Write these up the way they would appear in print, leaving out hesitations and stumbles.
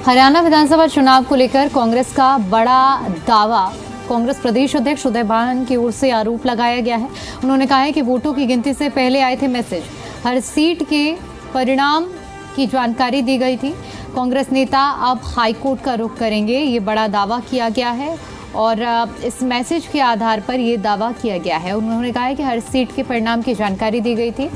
हरियाणा विधानसभा चुनाव को लेकर कांग्रेस का बड़ा दावा। कांग्रेस प्रदेश अध्यक्ष उदय भान की ओर से आरोप लगाया गया है। उन्होंने कहा है कि वोटों की गिनती से पहले आए थे मैसेज, हर सीट के परिणाम की जानकारी दी गई थी। कांग्रेस नेता अब हाईकोर्ट का रुख करेंगे, ये बड़ा दावा किया गया है और इस मैसेज के आधार पर यह दावा किया गया है। उन्होंने कहा है कि हर सीट के परिणाम की जानकारी दी गई थी।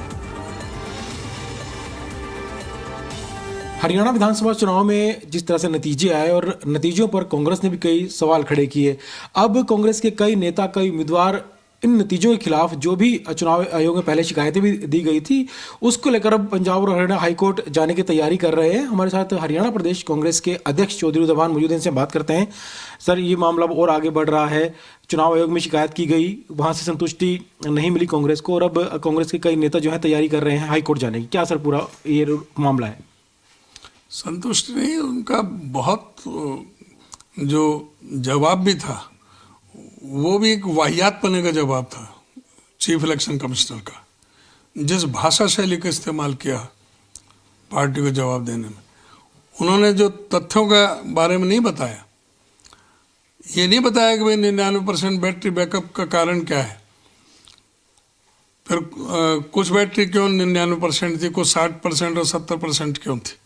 हरियाणा विधानसभा चुनाव में जिस तरह से नतीजे आए और नतीजों पर कांग्रेस ने भी कई सवाल खड़े किए। अब कांग्रेस के कई नेता, कई उम्मीदवार इन नतीजों के खिलाफ जो भी चुनाव आयोग में पहले शिकायतें भी दी गई थी उसको लेकर अब पंजाब और हरियाणा हाईकोर्ट जाने की तैयारी कर रहे हैं। हमारे साथ हरियाणा प्रदेश कांग्रेस के अध्यक्ष चौधरी उदय भान मौजूद हैं, इनसे बात करते हैं। सर, ये मामला और आगे बढ़ रहा है, चुनाव आयोग में शिकायत की गई, वहाँ से संतुष्टि नहीं मिली कांग्रेस को और अब कांग्रेस के कई नेता जो है तैयारी कर रहे हैं हाईकोर्ट जाने की। क्या सर पूरा ये मामला है? संतुष्ट नहीं, उनका बहुत जो जवाब भी था वो भी एक वाहियातपने का जवाब था चीफ इलेक्शन कमिश्नर का। जिस भाषा शैली का इस्तेमाल किया पार्टी को जवाब देने में, उन्होंने जो तथ्यों के बारे में नहीं बताया, ये नहीं बताया कि भाई 99% बैटरी बैकअप का कारण क्या है, फिर कुछ बैटरी क्यों 99% थी, कुछ 60% और 70% क्यों थी,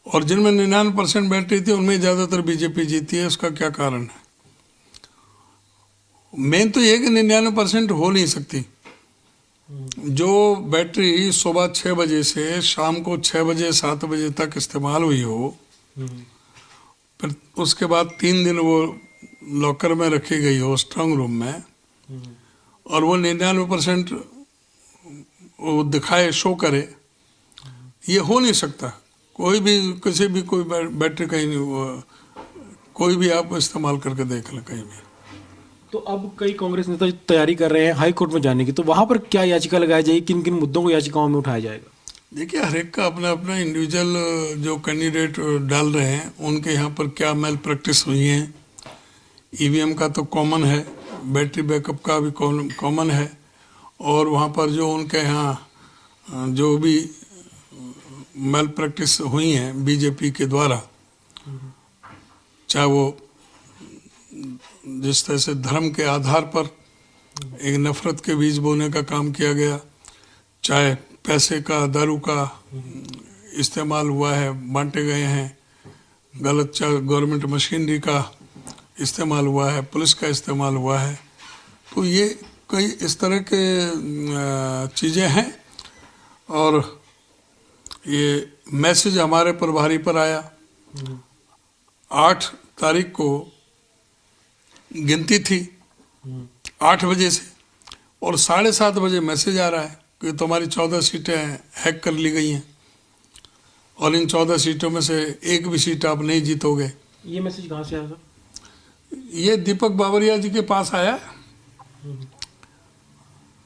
और जिनमें 99% बैटरी थी उनमें ज़्यादातर बीजेपी जीती है, उसका क्या कारण है। मेन तो ये कि 99% हो नहीं सकती। जो बैटरी सुबह 6 बजे से शाम को 6 बजे 7 बजे तक इस्तेमाल हुई हो, फिर उसके बाद 3 दिन वो लॉकर में रखी गई हो स्ट्रांग रूम में, और वो 99% वो दिखाए, शो करे, ये हो नहीं सकता। कोई भी किसी भी कोई बैटरी कहीं नहीं, कोई भी आप इस्तेमाल करके देख लें कहीं भी। तो अब कई कांग्रेस नेता तैयारी कर रहे हैं हाई कोर्ट में जाने की, तो वहां पर क्या याचिका लगाई जाएगी, किन किन मुद्दों को याचिकाओं में उठाया जाएगा? देखिए, हर एक का अपना अपना इंडिविजुअल जो कैंडिडेट डाल रहे हैं उनके यहाँ पर क्या मेल प्रैक्टिस हुई है। ईवीएम का तो कॉमन है, बैटरी बैकअप का भी कॉमन है, और वहाँ पर जो उनके यहाँ जो भी मेल प्रैक्टिस हुई हैं बीजेपी के द्वारा, चाहे वो जिस तरह से धर्म के आधार पर एक नफरत के बीज बोने का काम किया गया, चाहे पैसे का, दारू का इस्तेमाल हुआ है, बांटे गए हैं, गलत चाहे गवर्नमेंट मशीनरी का इस्तेमाल हुआ है, पुलिस का इस्तेमाल हुआ है, तो ये कई इस तरह के चीज़ें हैं। और ये मैसेज हमारे प्रभारी पर आया 8 तारीख को, गिनती थी 8 बजे से, और 7:30 बजे मैसेज आ रहा है कि तुम्हारी 14 सीटें हैक कर ली गई हैं और इन 14 सीटों में से एक भी सीट आप नहीं जीतोगे। ये मैसेज कहाँ से आया सर? ये दीपक बाबरिया जी के पास आया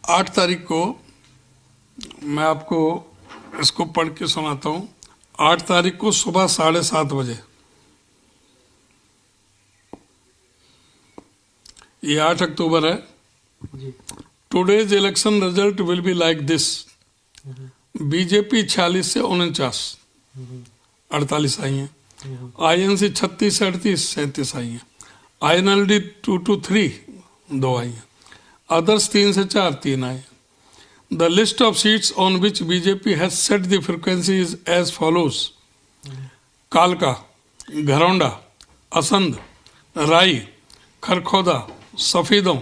8 तारीख को। मैं आपको इसको पढ़ के सुनाता हूँ। 8 तारीख को सुबह 7:30 बजे, ये 8 अक्टूबर है। Today's election result will be like this, BJP 46 से 49, 48 आई हैं, INC 36 से 38, 37 आई हैं, INLD 2 to 3 2 आई हैं, अदर्स 3 से 4 3 आए। The list of seats on which BJP has set the frequency is as follows: कालका, घरौंडा, असंध, राई, खरखौदा, सफीदों,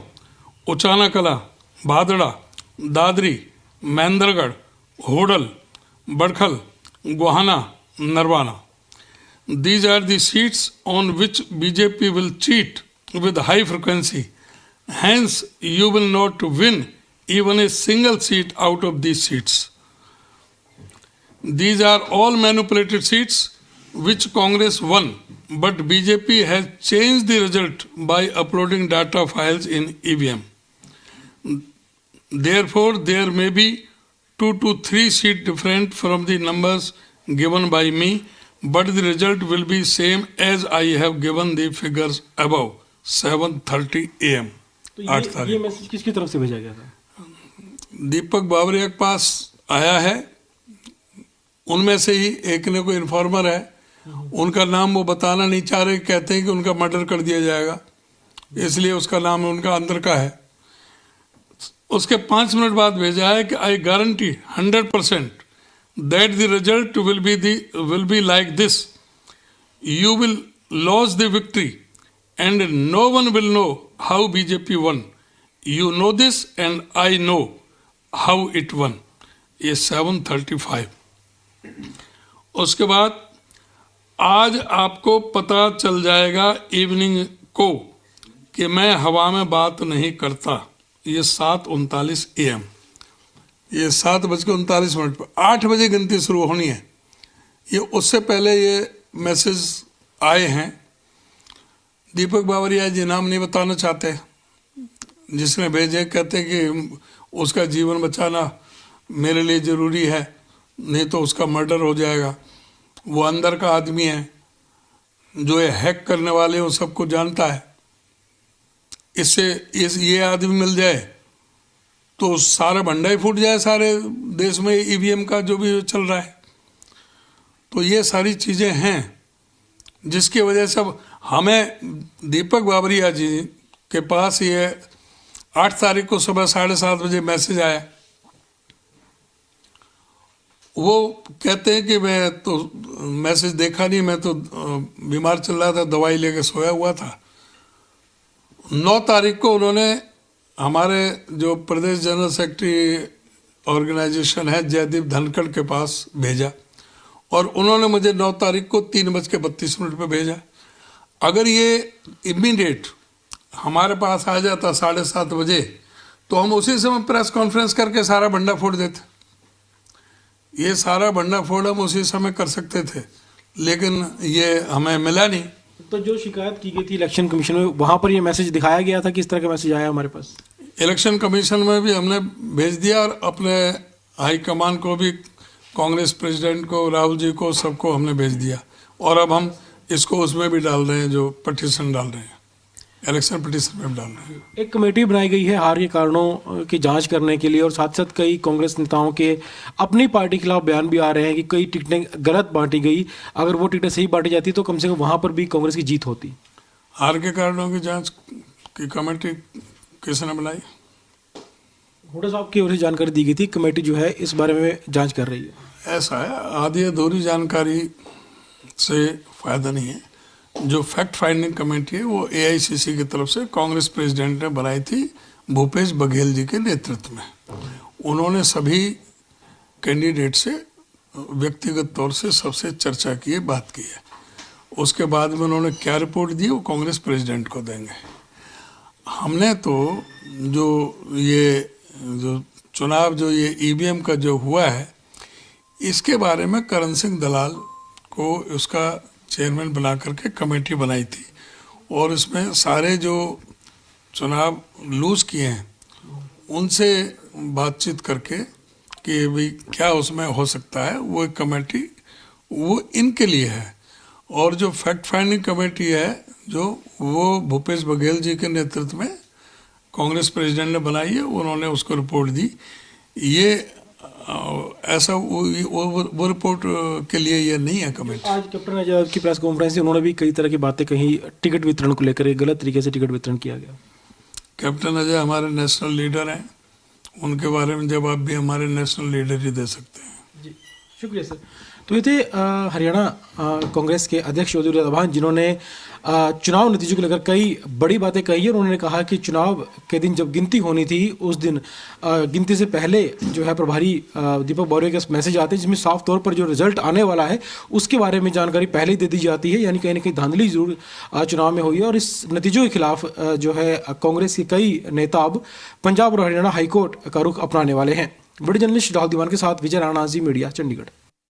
उचाना कला, भादड़ा, Dadri, Mahendragarh, Hodal, Badkhal, Gohana, Narwana. These are the seats on which BJP will cheat with high frequency. Hence, you will not win even a single seat out of these seats. These are all manipulated seats which Congress won, but BJP has changed the result by uploading data files in EVM. Therefore, there may be 2 to 3 seats different from the numbers given by me, but the result will be same as I have given the figures above. 7:30 AM. तो ये message किसकी तरफ से भेजा गया था? दीपक बाबरिया के पास आया है, उनमें से ही एक ने कोई इन्फॉर्मर है उनका नाम वो बताना नहीं चाह रहे, कहते हैं कि उनका मर्डर कर दिया जाएगा, इसलिए उसका नाम उनका अंदर का है। उसके 5 मिनट बाद भेजा है कि I guarantee 100% that the result will be like this, you will lose the victory and no one will know how BJP won, you know this and I know how it won. ये 7:35। उसके बाद आज आपको पता चल जाएगा evening को कि मैं हवा में बात नहीं करता। ये 7:39 AM, ये 7:39 पर 8 बजे गिनती शुरू होनी है। ये उससे पहले ये मैसेज आए हैं। दीपक बावरिया जी नाम नहीं बताना चाहते, जिसने भेजे, कहते कि उसका जीवन बचाना मेरे लिए ज़रूरी है, नहीं तो उसका मर्डर हो जाएगा। वो अंदर का आदमी है, जो ये हैक करने वाले वो सबको जानता है। ये आदमी मिल जाए तो सारा भंडा ही फूट जाए सारे देश में, ईवीएम का जो भी चल रहा है। तो ये सारी चीज़ें हैं जिसकी वजह से हमें दीपक बावरिया जी के पास ये 8 तारीख को सुबह 7:30 बजे मैसेज आया। वो कहते हैं कि मैं तो मैसेज देखा नहीं, मैं तो बीमार चल रहा था, दवाई लेके सोया हुआ था। 9 तारीख को उन्होंने हमारे जो प्रदेश जनरल सेक्रेटरी ऑर्गेनाइजेशन है जयदीप धनखड़ के पास भेजा, और उन्होंने मुझे 9 तारीख को 3:32 पे भेजा। अगर ये इमीडिएट हमारे पास आ जाता 7:30 बजे, तो हम उसी समय प्रेस कॉन्फ्रेंस करके सारा भंडा फोड़ देते। ये सारा भंडा फोड़ हम उसी समय कर सकते थे, लेकिन ये हमें मिला नहीं। तो जो शिकायत की गई थी इलेक्शन कमीशन में, वहां पर ये मैसेज दिखाया गया था, किस तरह का मैसेज आया हमारे पास? इलेक्शन कमीशन में भी हमने भेज दिया, और अपने हाईकमान को भी, कांग्रेस प्रेसिडेंट को, राहुल जी को, सबको हमने भेज दिया। और अब हम इसको उसमें भी डाल रहे हैं, जो पटिशन डाल रहे हैं, इलेक्शन पटिशन में भी डाल रहे हैं। एक कमेटी बनाई गई है हार के कारणों की जांच करने के लिए, और साथ साथ कई कांग्रेस नेताओं के अपनी पार्टी के खिलाफ बयान भी आ रहे हैं कि कई टिकटें गलत बांटी गई, अगर वो टिकटें सही बांटी जाती तो कम से कम वहां पर भी कांग्रेस की जीत होती। हार के कारणों की जांच की कमेटी किसने बनाई? हुड्डा साहब की ओर से जानकारी दी गई थी, कमेटी जो है इस बारे में जांच कर रही है। ऐसा है, आधी अधूरी जानकारी से फायदा नहीं है। जो फैक्ट फाइंडिंग कमेटी है वो AICC की तरफ से कांग्रेस प्रेसिडेंट ने बनाई थी, भूपेश बघेल जी के नेतृत्व में। उन्होंने सभी कैंडिडेट से व्यक्तिगत तौर से सबसे चर्चा की है, बात की है। उसके बाद में उन्होंने क्या रिपोर्ट दी वो कांग्रेस प्रेसिडेंट को देंगे। हमने तो जो चुनाव जो ये EVM का जो हुआ है, इसके बारे में करण सिंह दलाल को उसका चेयरमैन बना करके कमेटी बनाई थी, और इसमें सारे जो चुनाव लूज किए हैं उनसे बातचीत करके कि भाई क्या उसमें हो सकता है, वो एक कमेटी वो इनके लिए है। और जो फैक्ट फाइंडिंग कमेटी है वो भूपेश बघेल जी के नेतृत्व में कांग्रेस प्रेसिडेंट ने बनाई है, उन्होंने उसको रिपोर्ट दी। ये ऐसा वो रिपोर्ट के लिए ये नहीं है कमेटी। आज कैप्टन अजय की प्रेस कॉन्फ्रेंस में उन्होंने भी कई तरह की बातें कही, टिकट वितरण को लेकर गलत तरीके से टिकट वितरण किया गया। कैप्टन अजय हमारे नेशनल लीडर हैं, उनके बारे में जवाब भी हमारे नेशनल लीडर ही दे सकते हैं। जी शुक्रिया सर। तो ये थे हरियाणा कांग्रेस के अध्यक्ष चौधरी रधावान, जिन्होंने चुनाव नतीजों को लेकर कई बड़ी बातें कही है। उन्होंने कहा कि चुनाव के दिन जब गिनती होनी थी, उस दिन गिनती से पहले जो है प्रभारी दीपक बावरिया के मैसेज आते हैं, जिसमें साफ तौर पर जो रिजल्ट आने वाला है उसके बारे में जानकारी पहले ही दे दी जाती है। यानी कहीं ना कहीं धांधली जरूर चुनाव में हुई है, और इस नतीजों के खिलाफ जो है कांग्रेस के कई नेता अब पंजाब और हरियाणा हाईकोर्ट का रुख अपनाने वाले हैं। बड़े जर्नलिस्ट राहुल दीवान के साथ विजय राणा, जी मीडिया, चंडीगढ़।